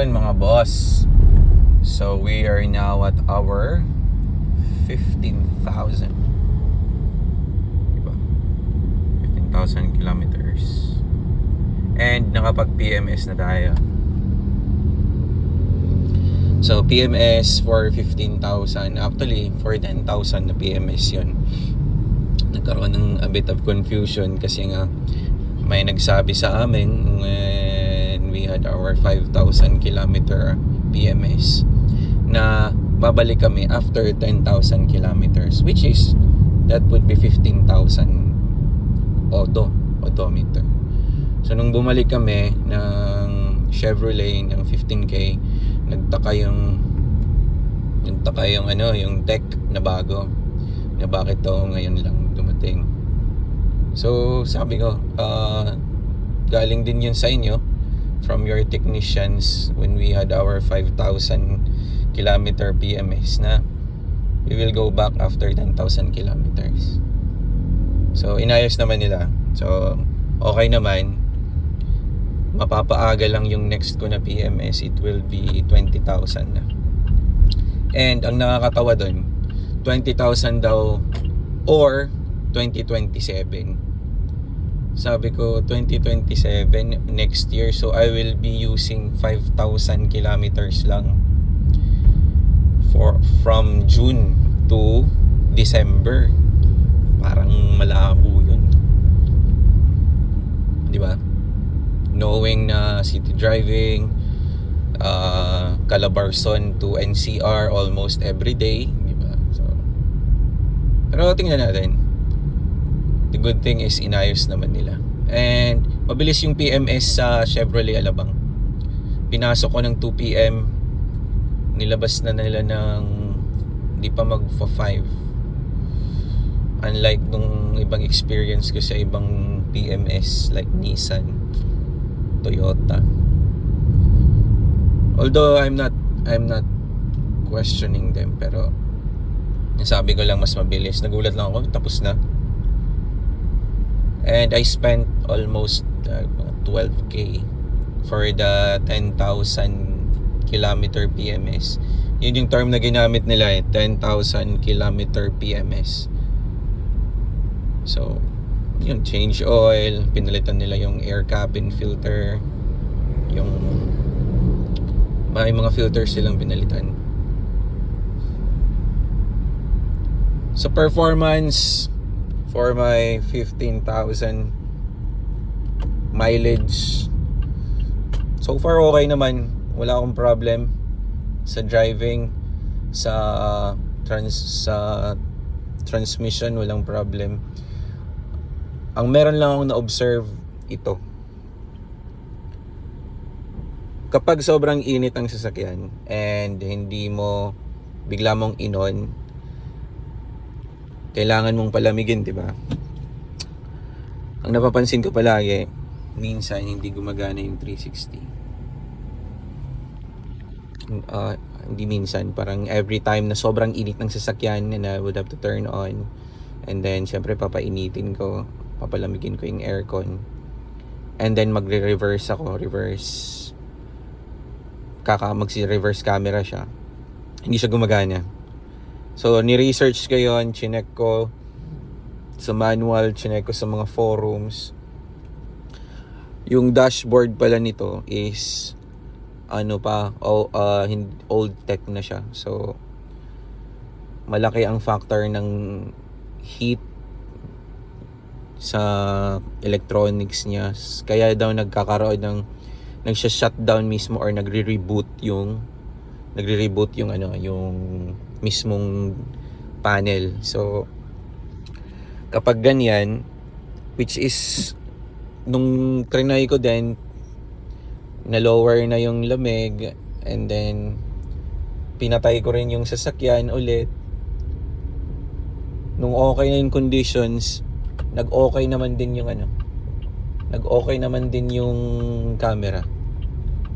Ayun mga boss. So we are now at our 15,000. Diba? 15,000 kilometers. And nakapag PMS na tayo. So PMS for 15,000. Actually for 10,000 na PMS yun. Nagkaroon ng a bit of confusion kasi nga may nagsabi sa amin when we had our 5,000 kilometer PMS na babalik kami after 10,000 kilometers, which is that would be 15,000 odometer. So nung bumalik kami ng Chevrolet ng 15K, nagtaka yung tech na bago na bakit daw ngayon lang dumating. So sabi ko, galing din yun sa inyo from your technicians when we had our 5,000 kilometer PMS na we will go back after 10,000 kilometers. So inayos naman nila. So okay naman. Mapapaaga lang yung next ko na PMS. It will be 20,000 na. And ang nakakatawa doon, 20,000 daw or 2027. Sabi ko 2027 next year, so I will be using 5,000 kilometers lang from June to December. Parang malabo yun, di ba? Knowing na city driving, Calabarzon to NCR almost every day, di ba? So, pero tingnan natin. The good thing is inayos naman nila. And mabilis yung PMS sa Chevrolet Alabang. Pinasok ko ng 2 PM, nilabas na nila ng di pa magfa 5. Unlike nung ibang experience ko sa ibang PMS like Nissan, Toyota. Although I'm not questioning them, pero sabi ko lang mas mabilis. Nagulat lang ako, tapos na. And I spent almost 12K for the 10,000 kilometer PMS. Yun yung term na ginamit nila, 10,000 kilometer PMS. So yun, change oil, pinalitan nila yung air cabin filter, yung may mga filters silang pinalitan. So performance for my 15,000 mileage, so far okay naman. Wala akong problem sa driving, sa transmission walang problem. Ang meron lang akong na-observe ito, kapag sobrang init ang sasakyan and hindi mo bigla mong inon, kailangan mong palamigin, di ba? Ang napapansin ko palagi, minsan hindi gumagana yung 360. Hindi minsan, parang every time na sobrang init ng sasakyan and I would have to turn on, and then syempre papainitin ko, papalamigin ko yung aircon, and then magre-reverse ako, magsi-reverse camera siya, hindi siya gumagana. So ni-research ko yun, chinek ko sa manual, chinek ko sa mga forums. Yung dashboard pala nito is old tech na siya. So malaki ang factor ng heat sa electronics niya. Kaya daw nagkakaroon ng nagsha-shutdown mismo or nagre-reboot yung mismong panel. So kapag ganyan, which is nung trinay ko din, na-lower na yung lamig, and then pinatay ko rin yung sasakyan ulit. Nung okay na yung conditions, nag-okay naman din yung camera,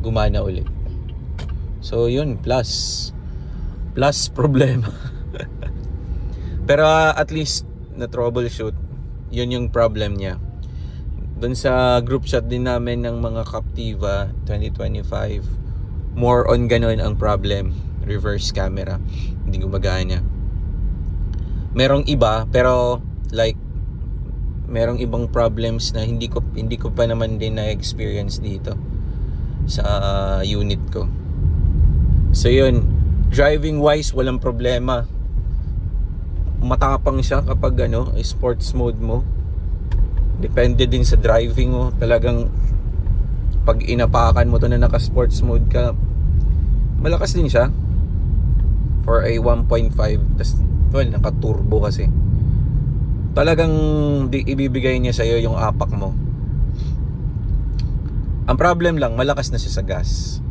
gumana ulit. So yun, plus problema. Pero at least na troubleshoot. Yun yung problem niya. Doon sa group chat din namin ng mga Captiva 2025, more on ganun ang problem. Reverse camera, hindi gumagana. Merong iba, pero like merong ibang problems na hindi ko pa naman din na-experience dito sa unit ko. So yun, driving wise walang problema. Matapang siya kapag sports mode mo. Depende din sa driving mo. Talagang pag inapakan mo to na naka sports mode ka, malakas din siya for a 1.5. Tas naka turbo kasi. Talagang ibibigay niya sa'yo yung apak mo. Ang problem lang, malakas na siya sa gas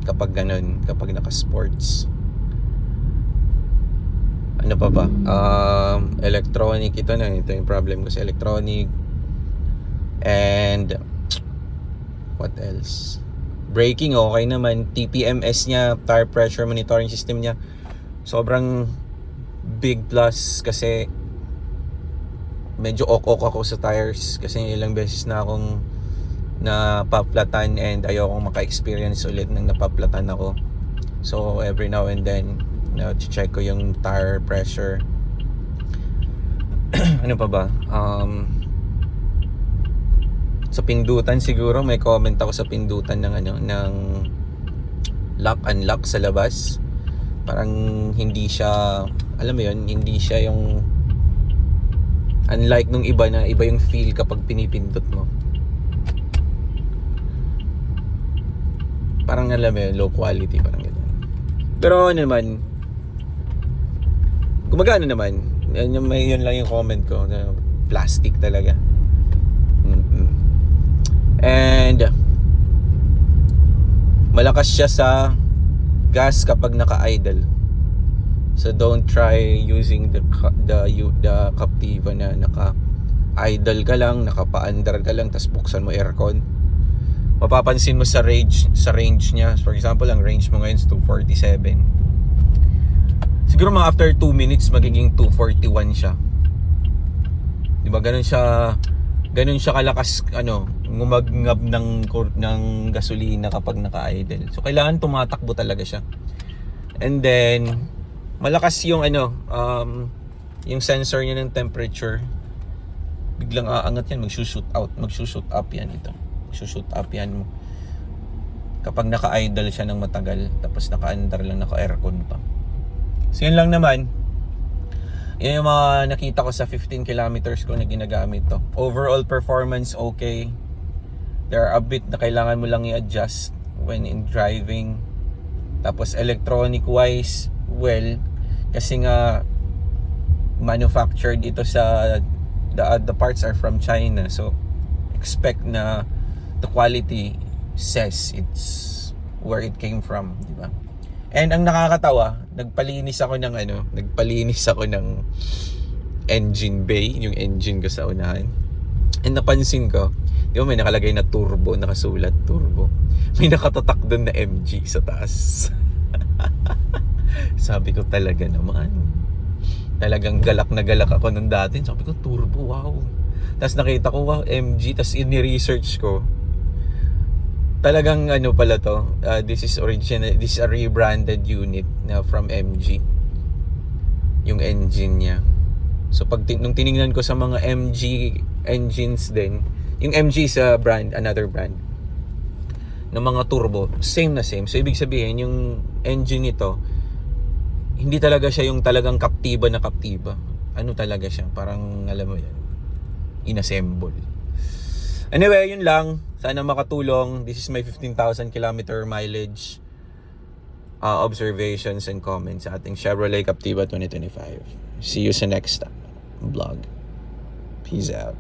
kapag ganun, kapag naka sports. Ano pa ba? Electronic, ito yung problem ko sa electronic. And what else? Braking okay naman. TPMS niya, tire pressure monitoring system niya, sobrang big plus kasi medyo ok ako sa tires kasi ilang beses na akong napaplatan and ayokong maka-experience ulit ng napaplatan ako. So every now and then check ko yung tire pressure. Ano pa ba? Sa pindutan siguro may comment ako sa pindutan ng lock unlock sa labas. Parang hindi siya, alam mo yun, hindi siya yung unlike nung iba na iba yung feel kapag pinipindot mo. Parang alam mo yun, low quality, parang gano'n. Pero naman, gumagana naman. Yun lang yung comment ko, plastic talaga. And malakas siya sa gas kapag naka-idle. So don't try using the Captiva na naka-idle ka lang, naka-pa-under ka lang, tapos buksan mo aircon. Mapapansin mo sa range niya. For example, ang range mo ngayon is 247. Siguro mga after 2 minutes magiging 241 siya. 'Di ba? Ganun siya kalakas ngumagngab ng gasolina kapag naka-idle. So kailangan tumatakbo talaga siya. And then malakas yung yung sensor niya ng temperature. Biglang aangat yan, mag-shoot up yan ito. Mag-shoot up yan kapag naka-idle siya ng matagal, tapos naka-under lang, naka-aircon pa. So yun lang naman. Yan yung mga nakita ko sa 15 kilometers ko na ginagamit to. Overall performance okay. There are a bit na kailangan mo lang i-adjust when in driving. Tapos electronic wise, well, kasi nga manufactured ito sa the parts are from China, so expect na the quality says it's where it came from, di ba? And ang nakakatawa, nagpalinis ako ng engine bay, yung engine ko sa unahan. And napansin ko, di ba may nakalagay na turbo, nakasulat turbo. May nakatatak doon na MG sa taas. Sabi ko talaga naman. Talagang galak na galak ako nung dati. Sabi ko turbo, wow. Tapos nakita ko, wow, MG. Tapos ini-research ko. Talagang pala to, this is a rebranded unit na from MG, yung engine niya. So nung tiningnan ko sa mga MG engines din, yung MG is a brand, another brand ng mga turbo, same na same. So ibig sabihin yung engine nito hindi talaga siya yung talagang Captiva na Captiva. Talaga siya, parang alam mo yan, inassemble. Anyway, yun lang. Sana makatulong. This is my 15,000 kilometer mileage observations and comments sa ating Chevrolet Captiva 2025. See you sa next vlog. Peace out.